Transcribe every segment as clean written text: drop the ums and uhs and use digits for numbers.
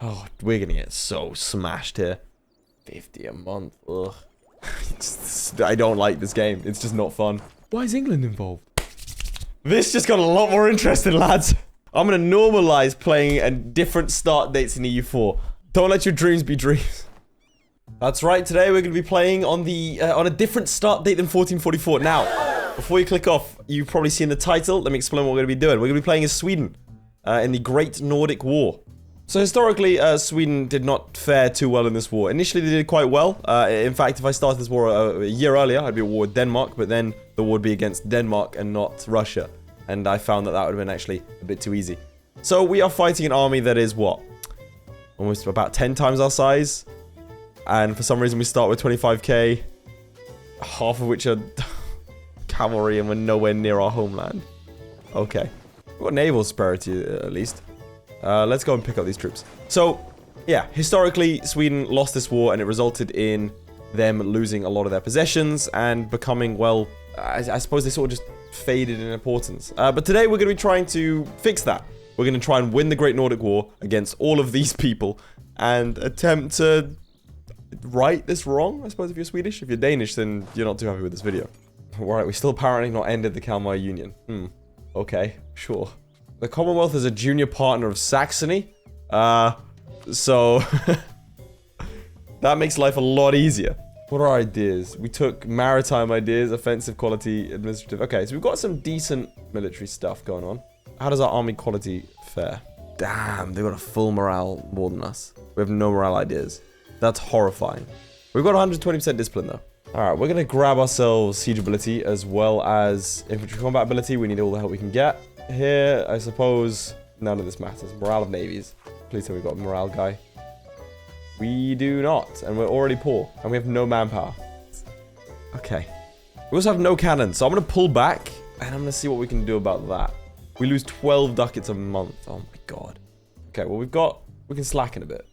Oh, we're gonna get so smashed here. 50 a month. Ugh. I don't like this game. It's just not fun. Why is England involved? This just got a lot more interesting, lads. I'm gonna normalize playing at different start dates in EU4. Don't let your dreams be dreams. That's right. Today we're gonna be playing on the on a different start date than 1444. Now, before you click off, you've probably seen the title. Let me explain what we're gonna be doing. We're gonna be playing as Sweden in the Great Nordic War. So historically, Sweden did not fare too well in this war. Initially, they did quite well. In fact, if I started this war a year earlier, I'd be at war with Denmark, but then the war would be against Denmark and not Russia. And I found that that would have been actually a bit too easy. So we are fighting an army that is, what? Almost about 10 times our size. And for some reason, we start with 25k. Half of which are cavalry, and we're nowhere near our homeland. Okay. We've got naval superiority, at least. Let's go and pick up these troops. So, yeah, historically, Sweden lost this war, and it resulted in them losing a lot of their possessions and becoming, well, I suppose they sort of just faded in importance. But today, we're going to be trying to fix that. We're going to try and win the Great Nordic War against all of these people and attempt to right this wrong, I suppose, if you're Swedish. If you're Danish, then you're not too happy with this video. Alright, we still apparently not ended the Kalmar Union. Okay, sure. The Commonwealth is a junior partner of Saxony. So that makes life a lot easier. What are our ideas? We took maritime ideas, offensive quality, administrative. Okay, so we've got some decent military stuff going on. How does our army quality fare? Damn, they've got a full morale more than us. We have no morale ideas. That's horrifying. We've got 120% discipline though. Alright, we're gonna grab ourselves siege ability as well as infantry combat ability. We need all the help we can get. Here, I suppose, none of this matters. Morale of navies. Please tell me we've got a morale guy. We do not, and we're already poor, and we have no manpower. Okay. We also have no cannons, so I'm going to pull back, and I'm going to see what we can do about that. We lose 12 ducats a month. Oh my god. Okay, well we can slacken a bit,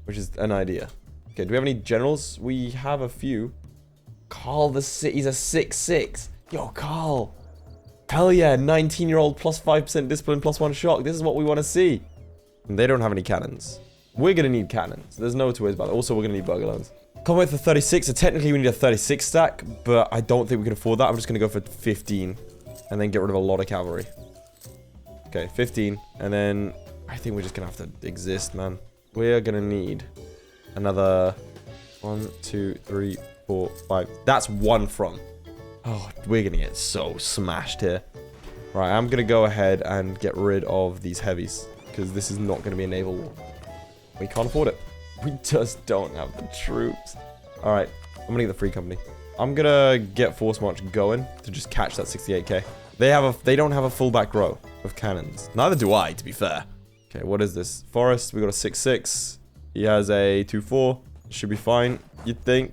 which is an idea. Okay, do we have any generals? We have a few. Carl he's a 6-6. Yo, Carl. Hell yeah, 19-year-old plus 5% discipline plus 1 shock. This is what we want to see. And they don't have any cannons. We're going to need cannons. There's no two ways about it. Also, we're going to need burger loans. Combat for 36. So technically, we need a 36 stack, but I don't think we can afford that. I'm just going to go for 15 and then get rid of a lot of cavalry. Okay, 15. And then I think we're just going to have to exist, man. We're going to need another 1, 2, 3, 4, 5. That's one front. Oh, we're gonna get so smashed here. Right, I'm gonna go ahead and get rid of these heavies, because this is not gonna be a naval war. We can't afford it. We just don't have the troops. Alright, I'm gonna get the free company. I'm gonna get force march going to just catch that 68k. They don't have a full back row of cannons. Neither do I, to be fair. Okay, what is this? Forest, we got a 6-6. He has a 2-4. Should be fine, you'd think.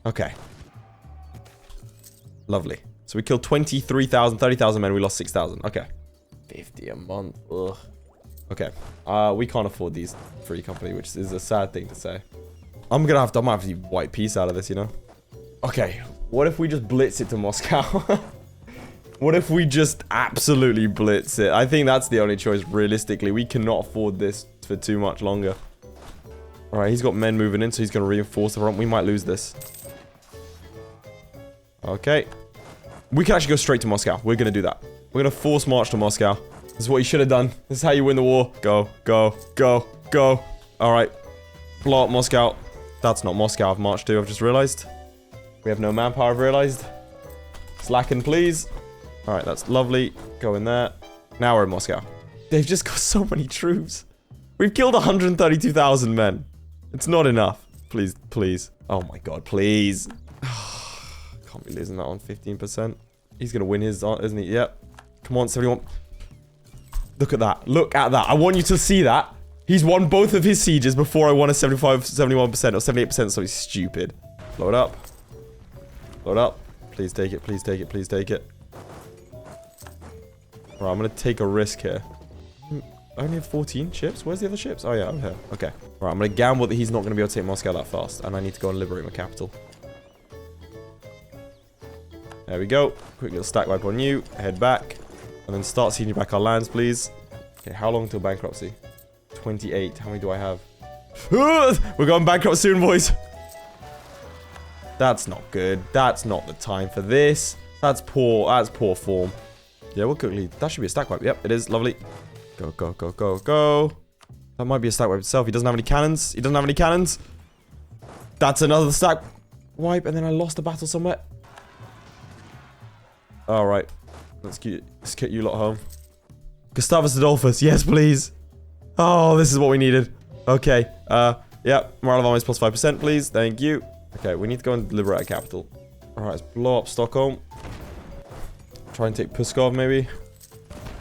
Okay. Lovely. So we killed 23,000, 30,000 men. We lost 6,000. Okay. 50 a month. Ugh. Okay. We can't afford these free company, which is a sad thing to say. I might have to white peace out of this, you know? Okay. What if we just blitz it to Moscow? What if we just absolutely blitz it? I think that's the only choice, realistically. We cannot afford this for too much longer. Alright, he's got men moving in, so he's going to reinforce the front. We might lose this. Okay. We can actually go straight to Moscow. We're going to do that. We're going to force march to Moscow. This is what you should have done. This is how you win the war. Go, go, go, go. Alright. Blow up Moscow. That's not Moscow I've marched to, I've just realized. We have no manpower, I've realized. Slacken, please. Alright, that's lovely. Go in there. Now we're in Moscow. They've just got so many troops. We've killed 132,000 men. It's not enough. Please, please. Oh my god, please. Can't be losing that on 15%. He's going to win his, isn't he? Yep. Come on, 71. Look at that. Look at that. I want you to see that. He's won both of his sieges before I won a 71% or 78%, so he's stupid. Load up. Load up. Please take it. Please take it. Please take it. Right, I'm going to take a risk here. I only have 14 ships. Where's the other ships? Oh, yeah, over here. Okay. Right, I'm going to gamble that he's not going to be able to take Moscow that fast, and I need to go and liberate my capital. There we go. Quick little stack wipe on you. Head back. And then start sieging back our lands, please. Okay, how long till bankruptcy? 28. How many do I have? We're going bankrupt soon, boys. That's not good. That's not the time for this. That's poor. That's poor form. Yeah, we'll quickly. That should be a stack wipe. Yep, it is. Lovely. Go, go, go, go, go. That might be a stack wipe itself. He doesn't have any cannons. He doesn't have any cannons. That's another stack wipe, and then I lost a battle somewhere. Alright. Let's get you lot home. Gustavus Adolphus. Yes, please. Oh, this is what we needed. Okay. Yeah. Morale of armies plus 5%, please. Thank you. Okay, we need to go and liberate our capital. Alright, let's blow up Stockholm. Try and take Pskov, maybe.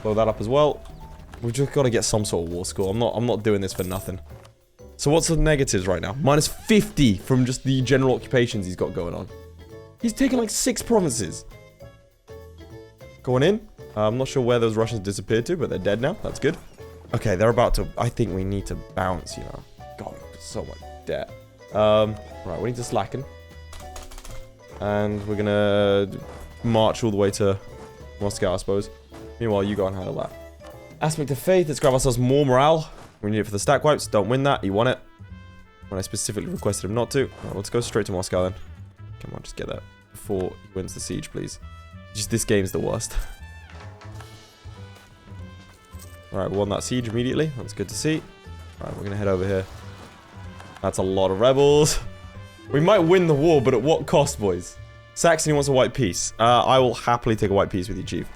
Blow that up as well. We've just got to get some sort of war score. I'm not doing this for nothing. So what's the negatives right now? Minus 50 from just the general occupations he's got going on. He's taken like 6 provinces. Going in. I'm not sure where those Russians disappeared to, but they're dead now. That's good. Okay, they're about to... I think we need to bounce, you know. God, so much debt. Right, we need to slacken. And we're gonna march all the way to Moscow, I suppose. Meanwhile, you go and handle that. Aspect of Faith. Let's grab ourselves more morale. We need it for the stack wipes. Don't win that. He won it. When I specifically requested him not to. Right, let's go straight to Moscow then. Come on, just get that before he wins the siege, please. Just this game's the worst. Alright, we won that siege immediately. That's good to see. Alright, we're gonna head over here. That's a lot of rebels. We might win the war, but at what cost, boys? Saxony wants a white peace. I will happily take a white peace with you, Chief.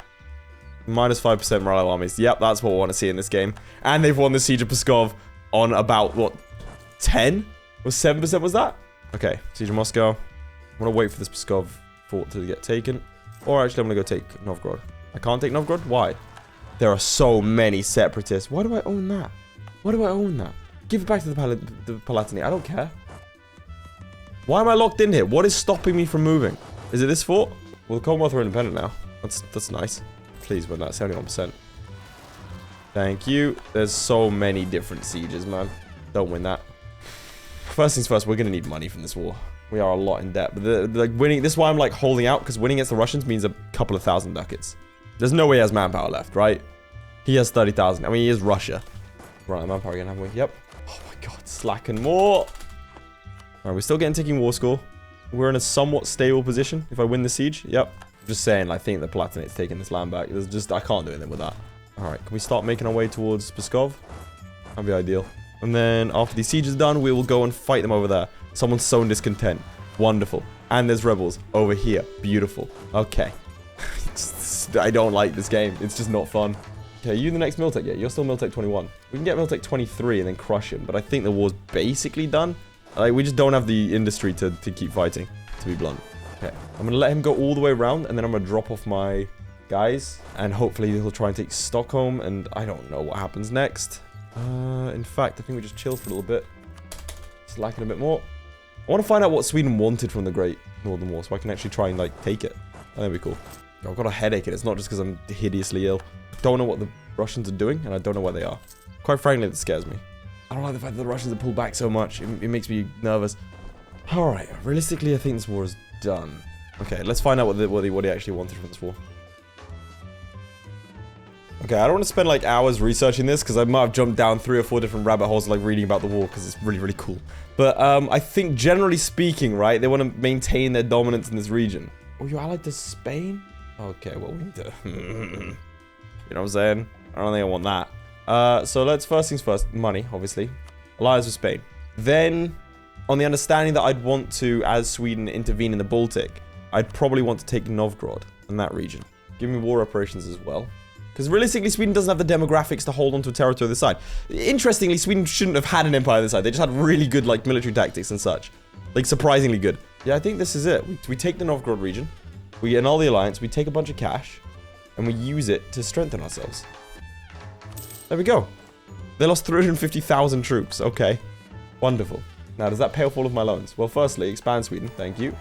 Minus 5% morale armies. Yep, that's what we want to see in this game. And they've won the siege of Pskov on about, what, 10? Or 7% was that? Okay, siege of Moscow. I'm going to wait for this Pskov fort to get taken. Or actually, I'm going to go take Novgorod. I can't take Novgorod? Why? There are so many separatists. Why do I own that? Why do I own that? Give it back to the Palatinate. I don't care. Why am I locked in here? What is stopping me from moving? Is it this fort? Well, the Commonwealth are independent now. That's nice. Please win that. 71%. Thank you. There's so many different sieges, man. Don't win that. First things first, we're going to need money from this war. We are a lot in debt. But like winning, this is why I'm like holding out, because winning against the Russians means a couple of thousand ducats. There's no way he has manpower left, right? He has 30,000. I mean, he is Russia. Right, manpower again, haven't we? Yep. Oh my god, slacken more. Alright, we're still getting ticking war score. We're in a somewhat stable position if I win the siege. Yep. Just saying, I think the Palatinate's taking this land back. There's just, I can't do anything with that. Alright, can we start making our way towards Pskov? That'd be ideal. And then after the siege is done, we will go and fight them over there. Someone's sown discontent. Wonderful. And there's rebels over here. Beautiful. Okay. I don't like this game. It's just not fun. Okay, you the next Miltech? Yeah, you're still Miltech 21. We can get Miltech 23 and then crush him, but I think the war's basically done. Like, we just don't have the industry to keep fighting, to be blunt. Okay, I'm going to let him go all the way around, and then I'm going to drop off my guys, and hopefully he'll try and take Stockholm, and I don't know what happens next. In fact, I think we just chill for a little bit. Slacking a bit more. I want to find out what Sweden wanted from the Great Northern War, so I can actually try and, like, take it. That'd be cool. I've got a headache, and it's not just because I'm hideously ill. I don't know what the Russians are doing, and I don't know where they are. Quite frankly, that scares me. I don't like the fact that the Russians have pulled back so much. It makes me nervous. Alright, realistically, I think this war is done. Okay, let's find out what he actually wanted from this war. Okay, I don't want to spend like hours researching this because I might have jumped down 3 or 4 different rabbit holes like reading about the war because it's really, really cool. But I think generally speaking, right, they want to maintain their dominance in this region. Oh, you're allied to Spain? Okay, well, we need to... you know what I'm saying? I don't think I want that. So let's, first things first, money, obviously. Alliance with Spain. Then, on the understanding that I'd want to, as Sweden, intervene in the Baltic, I'd probably want to take Novgorod and that region. Give me war reparations as well. Because realistically, Sweden doesn't have the demographics to hold onto a territory this side. Interestingly, Sweden shouldn't have had an empire this side. They just had really good, like, military tactics and such. Like, surprisingly good. Yeah, I think this is it. We take the Novgorod region. We annul the alliance. We take a bunch of cash. And we use it to strengthen ourselves. There we go. They lost 350,000 troops. Okay. Wonderful. Now, does that pay off all of my loans? Well, firstly, expand Sweden. Thank you.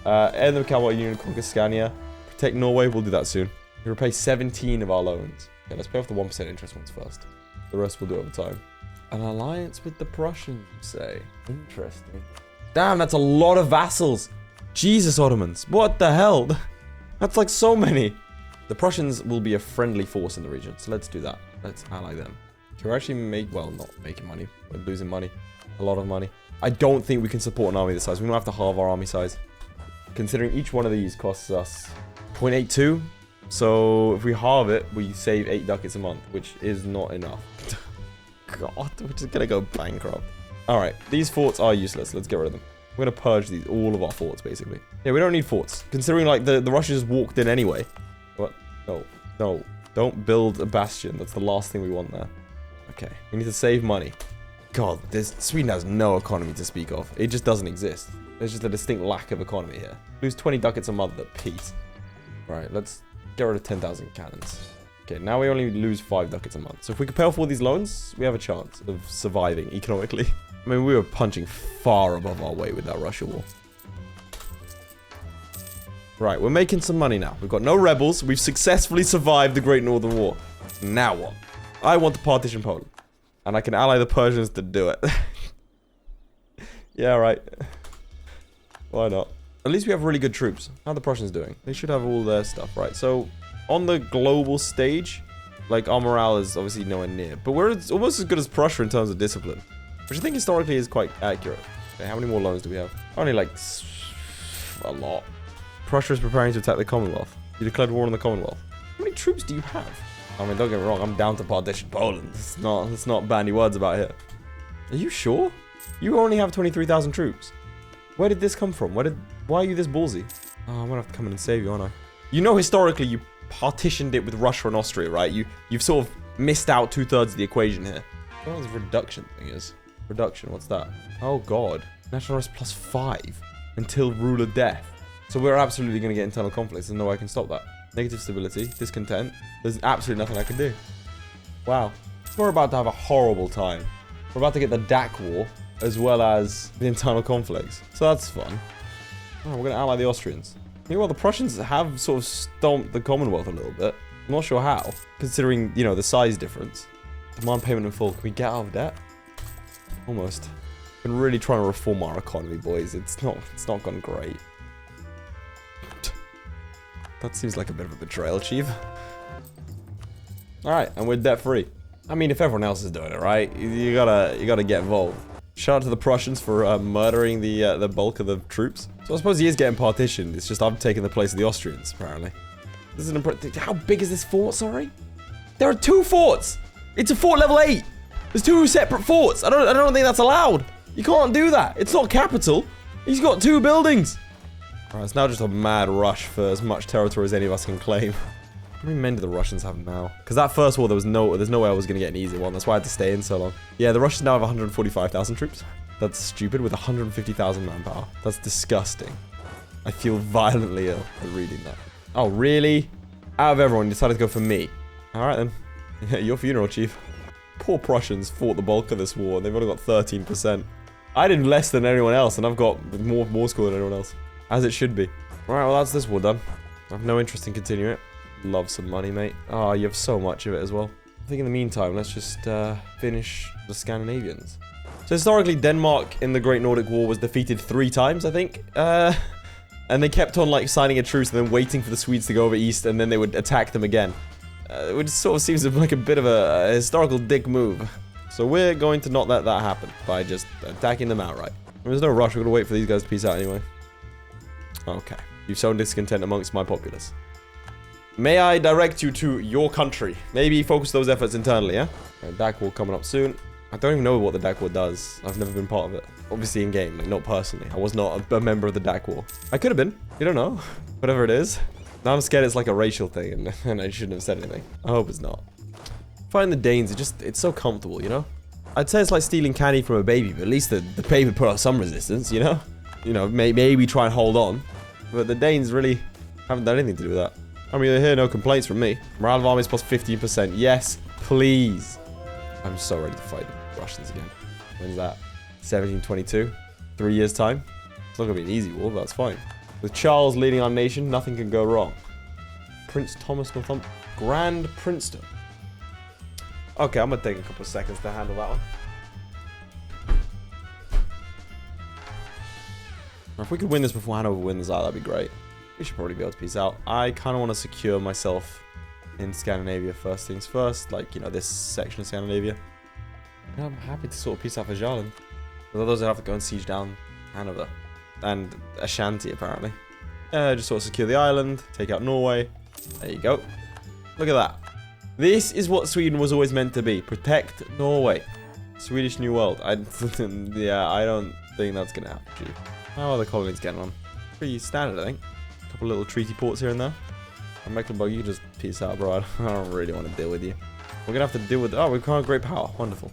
End the Commonwealth Union, conquer Scania. Protect Norway. We'll do that soon. We repay 17 of our loans. Okay, let's pay off the 1% interest ones first. The rest we'll do over time. An alliance with the Prussians, you say? Interesting. Damn, that's a lot of vassals. Jesus, Ottomans. What the hell? That's like so many. The Prussians will be a friendly force in the region, so let's do that. Let's ally them. So we're actually not making money. We're losing money. A lot of money. I don't think we can support an army this size. We don't have to halve our army size. Considering each one of these costs us 0.82. So if we halve it, we save 8 ducats a month, which is not enough. God, we're just gonna go bankrupt. Alright, these forts are useless. Let's get rid of them. We're gonna purge all of our forts, basically. Yeah, we don't need forts. Considering, like, the Russians walked in anyway. What? No. No. Don't build a bastion. That's the last thing we want there. Okay. We need to save money. God, Sweden has no economy to speak of. It just doesn't exist. There's just a distinct lack of economy here. Lose 20 ducats a month at peace. Alright, let's get rid of 10,000 cannons. Okay, now we only lose 5 ducats a month. So if we can pay off all these loans, we have a chance of surviving economically. I mean, we were punching far above our weight with that Russia war. Right, we're making some money now. We've got no rebels. We've successfully survived the Great Northern War. Now what? I want to partition Poland. And I can ally the Persians to do it. Yeah, right. Why not? At least we have really good troops. How are the Prussians doing? They should have all their stuff, right? So, on the global stage, like, our morale is obviously nowhere near. But we're almost as good as Prussia in terms of discipline. Which I think historically is quite accurate. Okay, how many more loans do we have? Only, like, a lot. Prussia is preparing to attack the Commonwealth. You declared war on the Commonwealth. How many troops do you have? I mean, don't get me wrong, I'm down to partition Poland. It's not bandy words about here. Are you sure? You only have 23,000 troops. Where did this come from? Why are you this ballsy? Oh, I'm gonna have to come in and save you, aren't I? You know, historically, you partitioned it with Russia and Austria, right? You've sort of missed out 2/3 of the equation here. I don't know what this reduction thing is. Reduction, what's that? Oh, God. National risk +5 until ruler death. So we're absolutely going to get internal conflicts. There's no way I can stop that. Negative stability, discontent. There's absolutely nothing I can do. Wow. We're about to have a horrible time. We're about to get the DAC war, as well as the internal conflicts. So that's fun. Oh, we're going to ally the Austrians. Meanwhile, the Prussians have sort of stomped the Commonwealth a little bit. I'm not sure how, considering, you know, the size difference. Demand payment in full. Can we get out of debt? Almost. Been really trying to reform our economy, boys. It's not gone great. That seems like a bit of a betrayal, Chief. Alright, and we're debt-free. I mean, if everyone else is doing it, right? You gotta get involved. Shout out to the Prussians for murdering the bulk of the troops. So I suppose he is getting partitioned. It's just I'm taking the place of the Austrians, apparently. This is how big is this fort, sorry? There are 2 forts! It's a fort level 8! There's 2 separate forts! I don't think that's allowed! You can't do that! It's not capital! He's got 2 buildings! Alright, it's now just a mad rush for as much territory as any of us can claim. How many men do the Russians have now? Because that first war, there's no way I was going to get an easy one. That's why I had to stay in so long. Yeah, the Russians now have 145,000 troops. That's stupid with 150,000 manpower. That's disgusting. I feel violently ill at reading that. Oh, really? Out of everyone, you decided to go for me. Alright then. Your funeral, Chief. Poor Prussians fought the bulk of this war. They've only got 13%. I did less than anyone else, and I've got more score than anyone else. As it should be. Alright, well, that's this war done. I have no interest in continuing it. Love some money, mate. Oh, you have so much of it as well. I think in the meantime, let's just finish the Scandinavians. So historically, Denmark in the Great Nordic War was defeated 3 times, I think. And they kept on, like, signing a truce and then waiting for the Swedes to go over east, and then they would attack them again. Which sort of seems like a bit of a historical dick move. So we're going to not let that happen by just attacking them outright. There's no rush, we're going to wait for these guys to peace out anyway. Okay. You've sown discontent amongst my populace. May I direct you to your country? Maybe focus those efforts internally, yeah? DAC war coming up soon. I don't even know what the DAC war does. I've never been part of it. Obviously in game, like not personally. I was not a member of the DAC war. I could have been. You don't know. Whatever it is. Now I'm scared it's like a racial thing and I shouldn't have said anything. I hope it's not. Fighting the Danes, it's so comfortable, you know? I'd say it's like stealing candy from a baby, but at least the baby put up some resistance, you know? You know, maybe try and hold on. But the Danes really haven't done anything to do with that. I mean, I hear no complaints from me. Morale of armies plus 15%. Yes, please. I'm so ready to fight the Russians again. When's that? 1722? 3 years' time? It's not going to be an easy war, but that's fine. With Charles leading our nation, nothing can go wrong. Prince Thomas Northumberland. Grand Princedom. Okay, I'm going to take a couple of seconds to handle that one. If we could win this before Hanover wins that, that'd be great. We should probably be able to peace out. I kind of want to secure myself in Scandinavia first things first. Like, you know, this section of Scandinavia. Yeah, I'm happy to sort of peace out for Jarland. Otherwise I'd have to go and siege down Hanover. And Ashanti, apparently. Just sort of secure the island, take out Norway. There you go. Look at that. This is what Sweden was always meant to be. Protect Norway. Swedish New World. Yeah, I don't think that's going to happen, Gee. How are the colonies getting on? Pretty standard, I think. A couple little treaty ports here and there. And Mecklenburg, you can just peace out, bro. I don't really want to deal with you. We're going to have to deal with... Oh, we've got great power. Wonderful.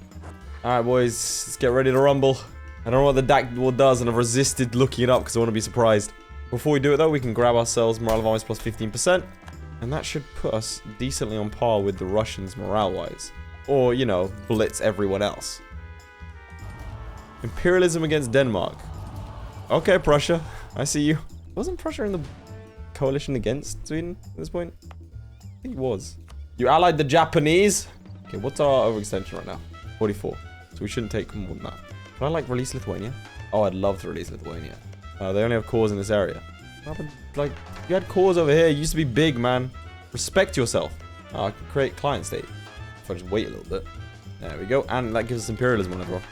Alright, boys. Let's get ready to rumble. I don't know what the DAC war does, and I've resisted looking it up because I want to be surprised. Before we do it, though, we can grab ourselves morale of armies plus 15%. And that should put us decently on par with the Russians morale-wise. Or, you know, blitz everyone else. Imperialism against Denmark. Okay, Prussia. I see you. Wasn't Prussia in the coalition against Sweden at this point? I think it was. You allied the Japanese? Okay, what's our overextension right now? 44. So we shouldn't take more than that. Can I, like, release Lithuania? Oh, I'd love to release Lithuania. They only have cores in this area. Like, you had cores over here. You used to be big, man. Respect yourself. Oh, I can create client state. If I just wait a little bit. There we go. And that gives us imperialism on everyone.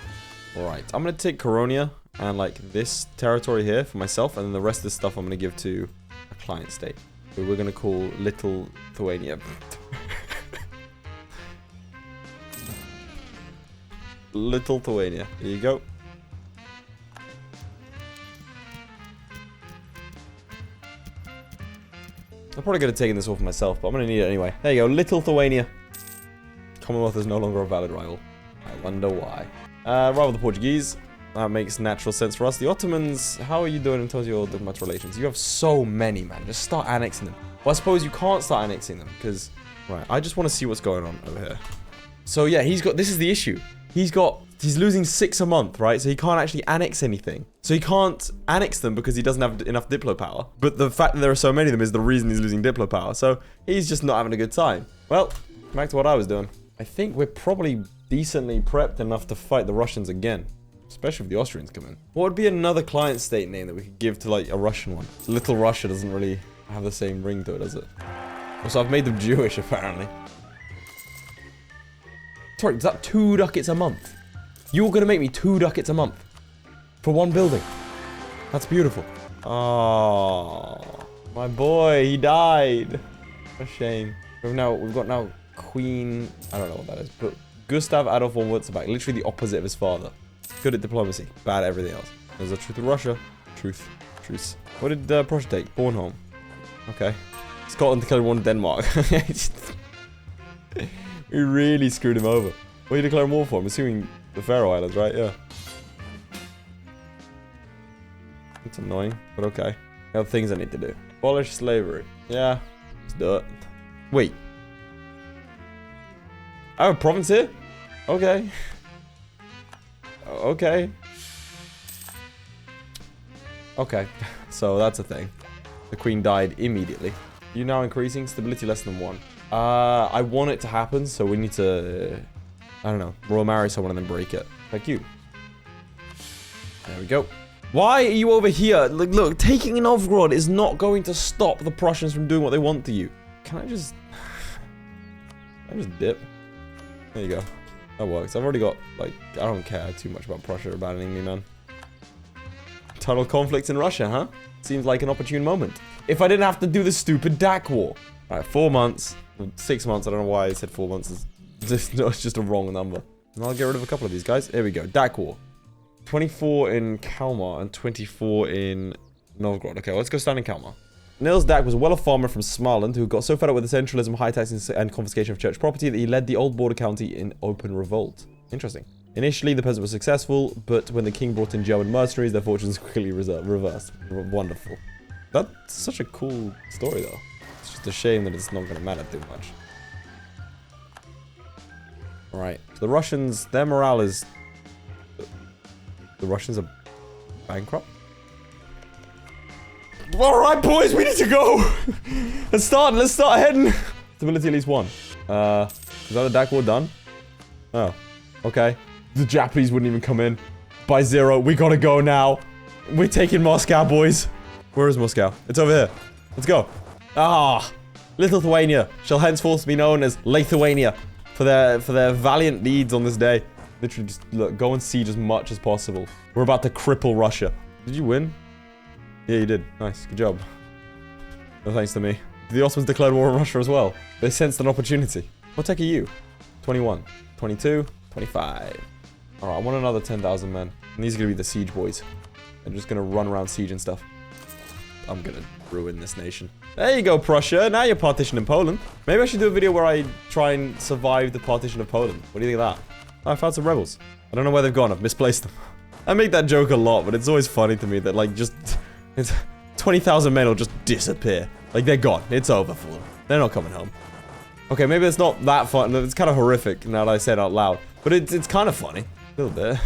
Alright. I'm going to take Coronia and, like, this territory here for myself. And then the rest of this stuff I'm going to give to a client state. Who we're going to call Little Lithuania. Little Lithuania. There you go. I'm probably going to take this all for myself, but I'm going to need it anyway. There you go, Little Lithuania. Commonwealth is no longer a valid rival. I wonder why. Rival the Portuguese. That makes natural sense for us. The Ottomans, how are you doing in terms of your diplomatic relations? You have so many, man. Just start annexing them. Well, I suppose you can't start annexing them, because... Right, I just want to see what's going on over here. So, yeah, he's got... This is the issue. He's losing 6 a month, right? So he can't actually annex anything. So he can't annex them because he doesn't have enough Diplo power. But the fact that there are so many of them is the reason he's losing Diplo power. So he's just not having a good time. Well, back to what I was doing. I think we're probably decently prepped enough to fight the Russians again. Especially if the Austrians come in. What would be another client state name that we could give to, like, a Russian one? Little Russia doesn't really have the same ring to it, does it? Also, I've made them Jewish, apparently. Sorry, is that 2 ducats a month? You're gonna make me 2 ducats a month for one building. That's beautiful. Oh, my boy, he died. A shame. We've got now Queen. I don't know what that is, but Gustav Adolf von Württemberg, literally the opposite of his father. Good at diplomacy, bad at everything else. There's a truth of Russia. Truce. What did Prussia take? Bornholm. Okay. Scotland declared war on Denmark. We really screwed him over. What are you declaring war for? I'm assuming the Faroe Islands, right? Yeah. It's annoying, but okay. I have things I need to do. Abolish slavery. Yeah, let's do it. Wait. I have a province here? Okay. Okay. Okay. So that's a thing. The queen died immediately. You're now increasing stability less than 1. I want it to happen, so we need to, I don't know, royal marry someone and then break it. Like you. There we go. Why are you over here? Look, taking Novgorod is not going to stop the Prussians from doing what they want to you. Can I just dip? There you go. That works. I've already got, like, I don't care too much about Prussia abandoning me, man. Internal conflicts in Russia, huh? Seems like an opportune moment. If I didn't have to do the stupid DAC war. Alright, 4 months. 6 months, I don't know why I said 4 months. It's just a wrong number. And I'll get rid of a couple of these guys. Here we go. DAC war. 24 in Kalmar and 24 in Novgorod. Okay, let's go stand in Kalmar. Nils Dak was a well-off farmer from Småland who got so fed up with the centralism, high taxes, and confiscation of church property that he led the old border county in open revolt. Interesting. Initially, the peasants were successful, but when the king brought in German mercenaries, their fortunes quickly reversed. Wonderful. That's such a cool story, though. It's just a shame that it's not going to matter too much. Alright, so the Russians, their morale is... The Russians are bankrupt? Alright, boys, we need to go! Let's start heading! Stability at least 1. Is that the DAC war done? Oh, okay. The Japanese wouldn't even come in. By 0, we gotta go now. We're taking Moscow, boys. Where is Moscow? It's over here. Let's go. Ah, Little Lithuania shall henceforth be known as Lithuania for their valiant deeds on this day. Literally just, look, go and siege as much as possible. We're about to cripple Russia. Did you win? Yeah, you did. Nice. Good job. No thanks to me. The Ottomans declared war on Russia as well. They sensed an opportunity. What tech are you? 21. 22. 25. Alright, I want another 10,000 men. And these are going to be the siege boys. They're just going to run around siege and stuff. I'm going to ruin this nation. There you go, Prussia. Now you're partitioning Poland. Maybe I should do a video where I try and survive the partition of Poland. What do you think of that? Oh, I found some rebels. I don't know where they've gone. I've misplaced them. I make that joke a lot, but it's always funny to me that, like, just... 20,000 men will just disappear. Like, they're gone. It's over for them. They're not coming home. Okay, maybe it's not that fun. It's kind of horrific now that I say it out loud. But it's kind of funny. A little bit.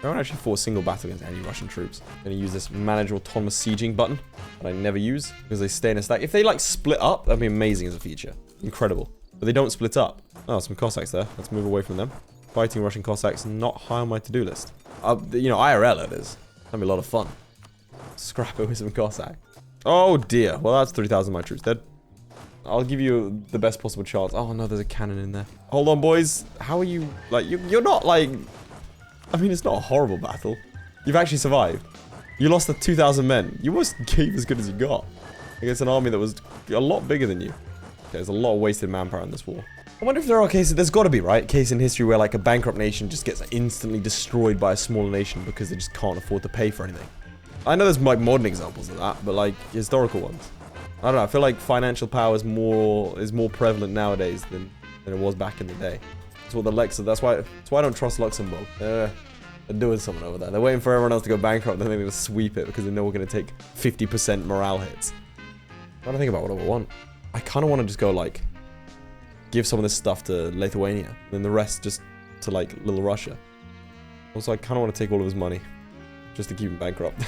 I won't actually fought a single battle against any Russian troops. I'm going to use this manage autonomous sieging button that I never use because they stay in a stack. If they, like, split up, that'd be amazing as a feature. Incredible. But they don't split up. Oh, some Cossacks there. Let's move away from them. Fighting Russian Cossacks, not high on my to-do list. You know, IRL it is. That'd be a lot of fun. Scrap it with some Cossack. Oh, dear. Well, that's 3,000 of my troops dead. I'll give you the best possible chance. Oh, no, there's a cannon in there. Hold on, boys. How are you? Like, you're not, like... I mean, it's not a horrible battle. You've actually survived. You lost the 2,000 men. You must keep as good as you got against an army that was a lot bigger than you. Okay, there's a lot of wasted manpower in this war. I wonder if there are cases, there's got to be, right? Case in history where, like, a bankrupt nation just gets instantly destroyed by a smaller nation because they just can't afford to pay for anything. I know there's, like, modern examples of that, but, like, historical ones. I don't know, I feel like financial power is more prevalent nowadays than it was back in the day. That's what the Lex. That's why I don't trust Luxembourg. They're doing something over there. They're waiting for everyone else to go bankrupt, then they're going to sweep it because they know we're going to take 50% morale hits. I'm trying to think about what I want. I kind of want to just go, like, give some of this stuff to Lithuania, and then the rest just to, like, Little Russia. Also, I kind of want to take all of his money just to keep him bankrupt.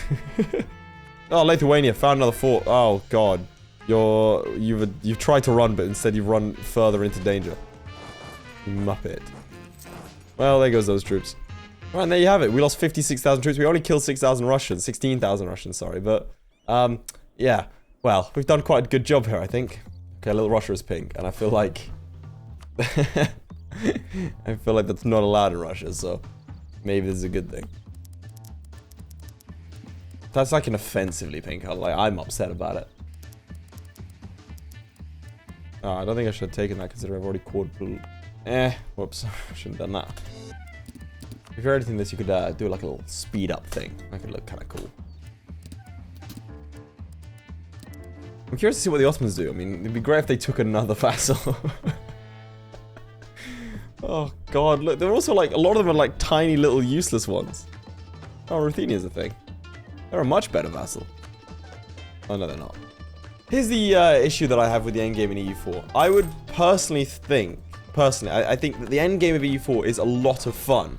Oh, Lithuania found another fort. Oh God, you've tried to run, but instead you've run further into danger. You muppet. Well, there goes those troops. Right, and there you have it. We lost 56,000 troops. We only killed 6,000 Russians, 16,000 Russians. Sorry, but yeah. Well, we've done quite a good job here, I think. Okay, Little Russia is pink, and I feel like I feel like that's not allowed in Russia, so maybe this is a good thing. That's like an offensively pink color. Like, I'm upset about it. Oh, I don't think I should have taken that considering I've already caught blue. Whoops. I shouldn't have done that. If you're editing this, you could do like a little speed up thing. That could look kind of cool. I'm curious to see what the Ottomans do. I mean, it'd be great if they took another vassal. Oh God, look, they're also like, a lot of them are like tiny little useless ones. Oh, Ruthenia's a thing. They're a much better vassal. Oh no, they're not. Here's the issue that I have with the endgame in EU4. I would personally think, I think that the endgame of EU4 is a lot of fun.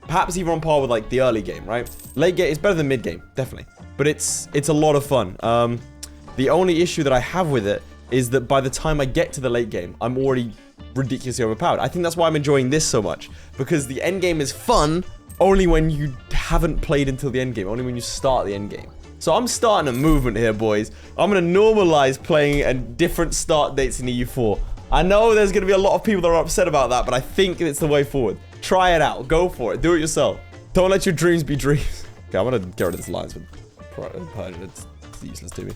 Perhaps even on par with like the early game, right? Late game, it's better than mid game, definitely. But it's a lot of fun. The only issue that I have with it is that by the time I get to the late game, I'm already ridiculously overpowered. I think that's why I'm enjoying this so much. Because the end game is fun only when you haven't played until the end game. Only when you start the end game. So I'm starting a movement here, boys. I'm going to normalize playing at different start dates in EU4. I know there's going to be a lot of people that are upset about that, but I think it's the way forward. Try it out. Go for it. Do it yourself. Don't let your dreams be dreams. Okay, I'm going to get rid of this alliance with Persia. It's useless to me.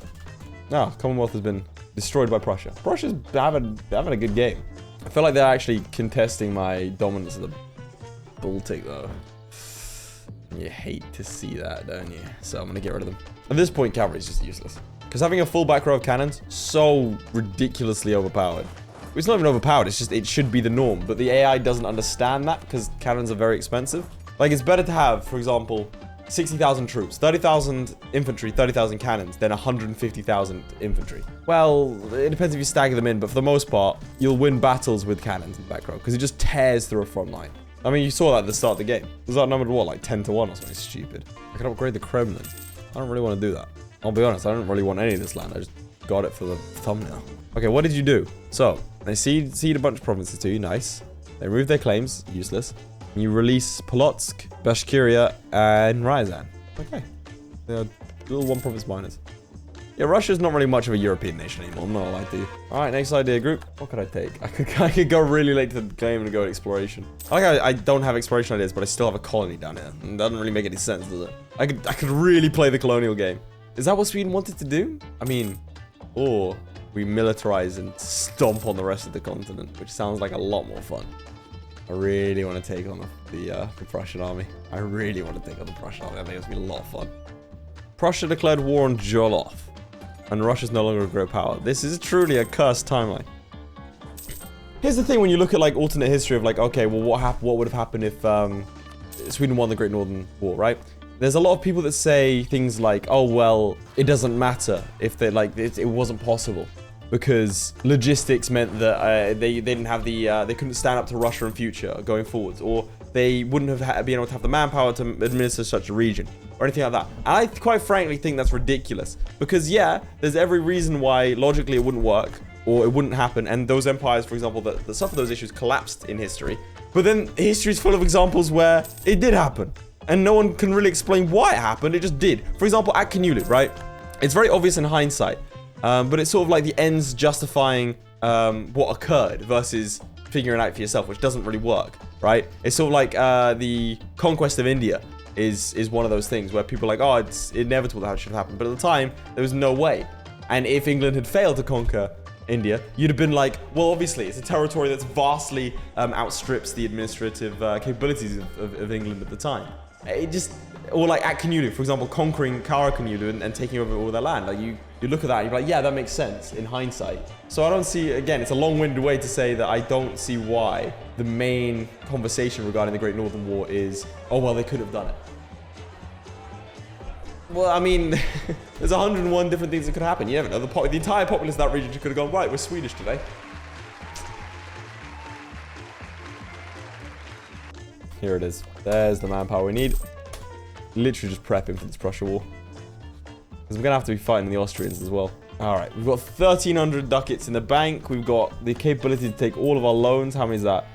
No, Commonwealth has been destroyed by Prussia. Prussia's having a good game. I feel like they're actually contesting my dominance of the Baltic, though. You hate to see that, don't you? So I'm going to get rid of them. At this point, cavalry is just useless. Because having a full back row of cannons, so ridiculously overpowered. It's not even overpowered, it's just, it should be the norm. But the AI doesn't understand that because cannons are very expensive. Like, it's better to have, for example, 60,000 troops, 30,000 infantry, 30,000 cannons, then 150,000 infantry. Well, it depends if you stagger them in, but for the most part, you'll win battles with cannons in the back row because it just tears through a front line. I mean, you saw that at the start of the game. Was that numbered what, like 10 to 1 or something stupid? I can upgrade the Kremlin. I don't really want to do that. I'll be honest, I don't really want any of this land. I just got it for the thumbnail. Okay, what did you do? So, they cede a bunch of provinces to you, nice. They remove their claims, useless. And you release Polotsk, Bashkiria, and Ryazan. Okay. They're little one province miners. Yeah, Russia's not really much of a European nation anymore. I'm not gonna lie to you. All right, next idea group. What could I take? I could go really late to the game and go exploration. I don't have exploration ideas, but I still have a colony down here. It doesn't really make any sense, does it? I could really play the colonial game. Is that what Sweden wanted to do? I mean, or we militarize and stomp on the rest of the continent, which sounds like a lot more fun. I really want to take on the Prussian army. I really want to take on the Prussian army. I think it's going to be a lot of fun. Prussia declared war on Jolov, and Russia's no longer a great power. This is truly a cursed timeline. Here's the thing: when you look at like alternate history of like, okay, well, what would have happened if Sweden won the Great Northern War, right? There's a lot of people that say things like, oh well, it doesn't matter if they like it wasn't possible because logistics meant that they didn't have the they couldn't stand up to Russia in future going forwards, or they wouldn't have been able to have the manpower to administer such a region or anything like that. And I quite frankly think that's ridiculous because yeah, there's every reason why logically it wouldn't work or it wouldn't happen, and those empires, for example, that suffered those issues collapsed in history. But then history is full of examples where it did happen. And no one can really explain why it happened, it just did. For example, at Cannulid, right? It's very obvious in hindsight, but it's sort of like the ends justifying what occurred versus figuring it out for yourself, which doesn't really work, right? It's sort of like the conquest of India is one of those things where people are like, oh, it's inevitable that should have happened. But at the time, there was no way. And if England had failed to conquer India, you'd have been like, well, obviously, it's a territory that's vastly outstrips the administrative capabilities of England at the time. It just, or like at Cannulid, for example, conquering Kargon and taking over all their land. Like you look at that and you're like, yeah, that makes sense in hindsight. So I don't see, again, it's a long-winded way to say that I don't see why the main conversation regarding the Great Northern War is, oh, well, they could have done it. Well, I mean, there's 101 different things that could happen. You never know. The entire populace of that region could have gone, right, we're Swedish today. Here it is. There's the manpower we need. Literally just prepping for this Prussia war. Because I'm going to have to be fighting the Austrians as well. Alright, we've got 1,300 ducats in the bank. We've got the capability to take all of our loans. How many is that?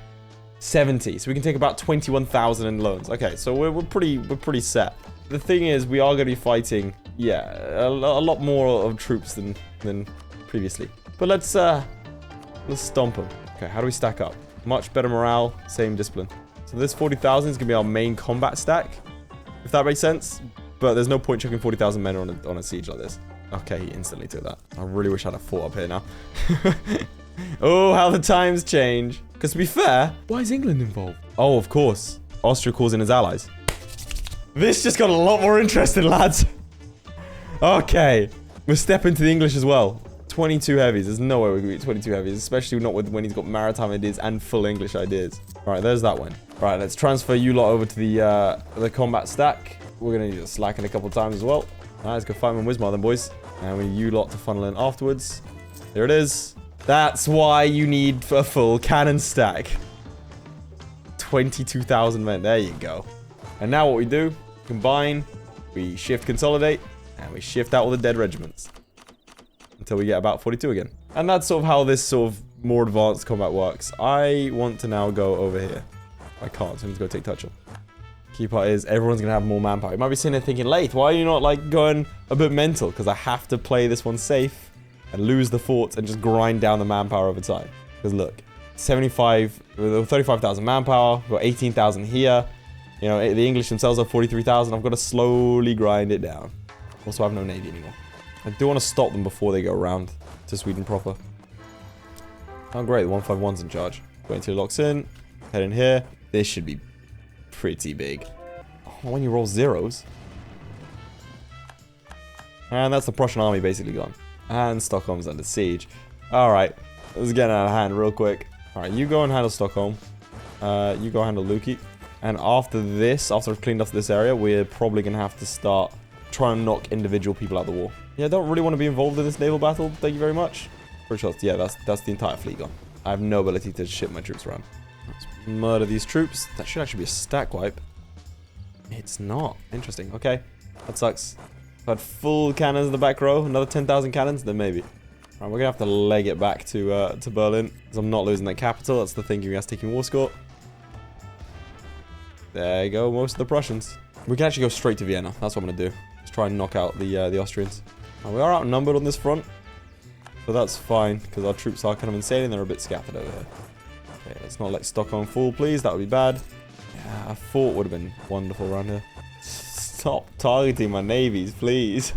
70. So we can take about 21,000 in loans. Okay, so we're pretty set. The thing is, we are going to be fighting, yeah, a lot more of troops than previously. But let's stomp them. Okay, how do we stack up? Much better morale, same discipline. So this 40,000 is going to be our main combat stack, if that makes sense. But there's no point chucking 40,000 men on a siege like this. Okay, he instantly took that. I really wish I'd have fought up here now. Oh, how the times change. Because to be fair, why is England involved? Oh, of course. Austria calls in his allies. This just got a lot more interesting, lads. Okay, we're stepping to the English as well. 22 heavies. There's no way we can beat 22 heavies, especially not when he's got maritime ideas and full English ideas. All right, there's that one. All right, let's transfer you lot over to the combat stack. We're gonna need to slacken a couple of times as well. All right, let's go fight with Wismar then, boys. And we need you lot to funnel in afterwards. There it is. That's why you need a full cannon stack. 22,000 men. There you go. And now what we do, combine, we shift consolidate, and we shift out all the dead regiments. Until we get about 42 again. And that's sort of how this sort of more advanced combat works. I want to now go over here. I can't, so I'm just going to take touch on. Key part is everyone's going to have more manpower. You might be sitting there thinking, Laith, why are you not like going a bit mental? Because I have to play this one safe and lose the forts and just grind down the manpower over time. Because look, 35,000 manpower, we've got 18,000 here. You know, the English themselves have 43,000. I've got to slowly grind it down. Also, I have no navy anymore. I do want to stop them before they go around to Sweden proper. Oh, great. The 151's in charge. Wait until it locks in. Head in here. This should be pretty big. Oh, when you roll zeros. And that's the Prussian army basically gone. And Stockholm's under siege. Alright. This is getting out of hand real quick. Alright, you go and handle Stockholm. You go handle Luki. And after this, after I've cleaned up this area, we're probably going to have to start trying to knock individual people out of the war. Yeah, I don't really want to be involved in this naval battle. Thank you very much. Pretty sure, yeah, that's the entire fleet gone. I have no ability to ship my troops around. Let's murder these troops. That should actually be a stack wipe. It's not. Interesting. Okay. That sucks. If I had full cannons in the back row, another 10,000 cannons, then maybe. Alright, we're going to have to leg it back to Berlin. Because I'm not losing that capital. That's the thinking us taking war score. There you go. Most of the Prussians. We can actually go straight to Vienna. That's what I'm going to do. Let's try and knock out the Austrians. Now, we are outnumbered on this front, but that's fine, because our troops are kind of insane and they're a bit scattered over here. Okay, let's not let Stockholm fall, please. That would be bad. Yeah, a fort would have been wonderful around here. Stop targeting my navies, please.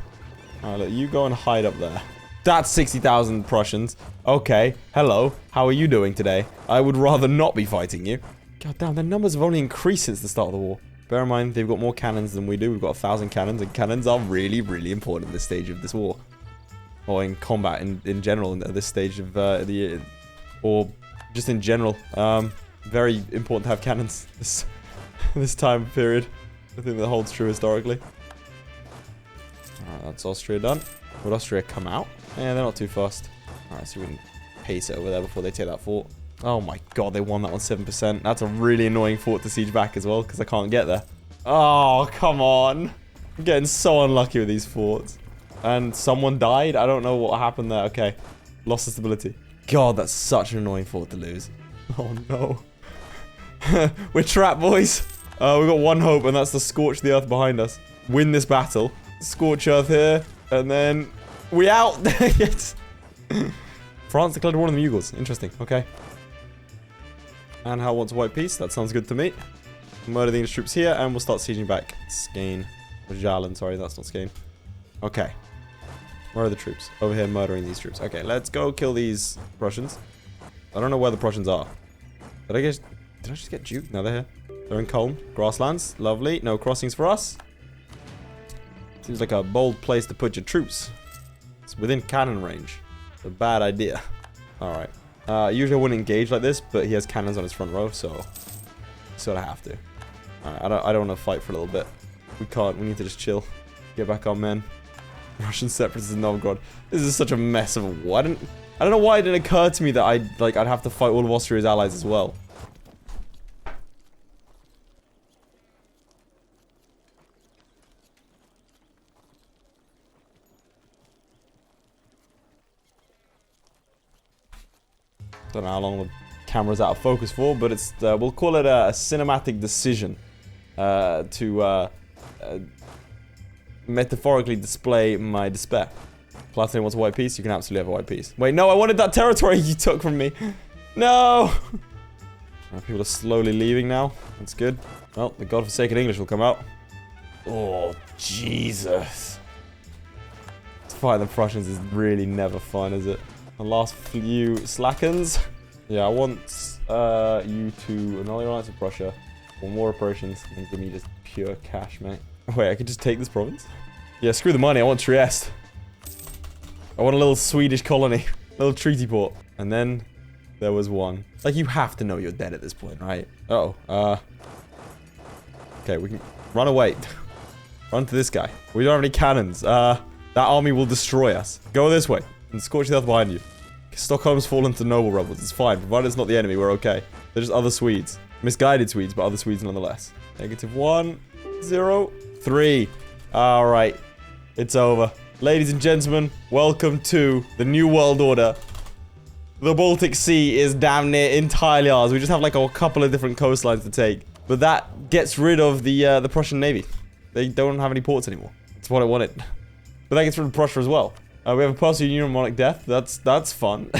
Alright, look, you go and hide up there. That's 60,000 Prussians. Okay, hello. How are you doing today? I would rather not be fighting you. God damn, their numbers have only increased since the start of the war. Bear in mind, they've got more cannons than we do. We've got 1,000 cannons, and cannons are really, really important at this stage of this war. Or in combat in general, at this stage of the... Or just in general. Very important to have cannons this time period. I think that holds true historically. Alright, that's Austria done. Would Austria come out? Yeah, they're not too fast. Alright, so we can pace it over there before they take that fort. Oh my god, they won that on 7%. That's a really annoying fort to siege back as well, because I can't get there. Oh, come on. I'm getting so unlucky with these forts. And someone died? I don't know what happened there. Okay. Lost the stability. God, that's such an annoying fort to lose. Oh no. We're trapped, boys. We've got one hope, and that's to scorch the earth behind us. Win this battle. Scorch earth here, and then we out. Yes. France declared war on the Mughals. Interesting. Okay. And Hal wants white peace. That sounds good to me. Murder the English troops here, and we'll start sieging back Skane. Or Jalen, sorry, that's not Skane. Okay. Where are the troops? Over here murdering these troops. Okay, let's go kill these Prussians. I don't know where the Prussians are. Did I just get duped? No, they're here. They're in Culm. Grasslands. Lovely. No crossings for us. Seems like a bold place to put your troops. It's within cannon range. It's a bad idea. Alright. Usually I wouldn't engage like this, but he has cannons on his front row, so sort of have to. Alright, I don't want to fight for a little bit. We can't. We need to just chill. Get back our men. Russian separatists in Novgorod. This is such a mess of a war. I don't know why it didn't occur to me that I'd have to fight all of Austria's allies as well. Don't know how long the camera's out of focus for, but it's we'll call it a cinematic decision to metaphorically display my despair. Palatinate wants a white piece. You can absolutely have a white piece. Wait, no, I wanted that territory you took from me. No. People are slowly leaving now. That's good. Well, the godforsaken English will come out. Oh, Jesus. Fighting the Prussians is really never fun, is it? The last few slackens. Yeah, I want you to annul your alliance with Prussia for more operations and give me just pure cash, mate. Wait, I could just take this province? Yeah, screw the money. I want Trieste. I want a little Swedish colony. Little treaty port. And then there was one. Like, you have to know you're dead at this point, right? Uh-oh. Okay, we can run away. Run to this guy. We don't have any cannons. That army will destroy us. Go this way. And scorch the earth behind you. Stockholm's fallen to noble rebels. It's fine. Provided it's not the enemy, we're okay. They're just other Swedes. Misguided Swedes, but other Swedes nonetheless. -1, 0, 3. Alright. It's over. Ladies and gentlemen, welcome to the New World Order. The Baltic Sea is damn near entirely ours. We just have like a couple of different coastlines to take. But that gets rid of the Prussian Navy. They don't have any ports anymore. That's what I wanted. But that gets rid of Prussia as well. We have a partial union monarch death. That's fun.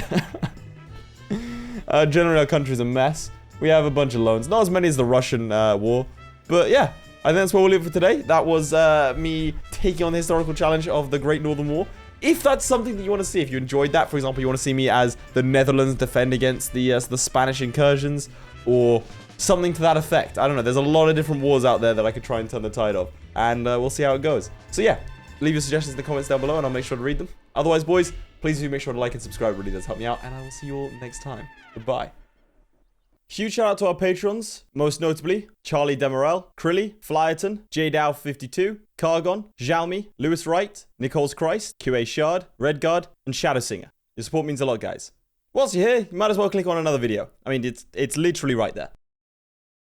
Generally, our country's a mess. We have a bunch of loans. Not as many as the Russian war. But yeah, I think that's where we'll leave it for today. That was me taking on the historical challenge of the Great Northern War. If that's something that you want to see, if you enjoyed that, for example, you want to see me as the Netherlands defend against the Spanish incursions, or something to that effect. I don't know. There's a lot of different wars out there that I could try and turn the tide of. And we'll see how it goes. So yeah. Leave your suggestions in the comments down below and I'll make sure to read them. Otherwise, boys, please do make sure to like and subscribe. It really does help me out. And I will see you all next time. Goodbye. Huge shout out to our patrons, most notably Charlie Damerell, Crilly, Flyerton, JDow52, Kargon, Sjalmi, Lewis Wright, Nicole's Christ, QA Shard, Redguard, and ShadowSinger. Your support means a lot, guys. Whilst you're here, you might as well click on another video. I mean, it's literally right there.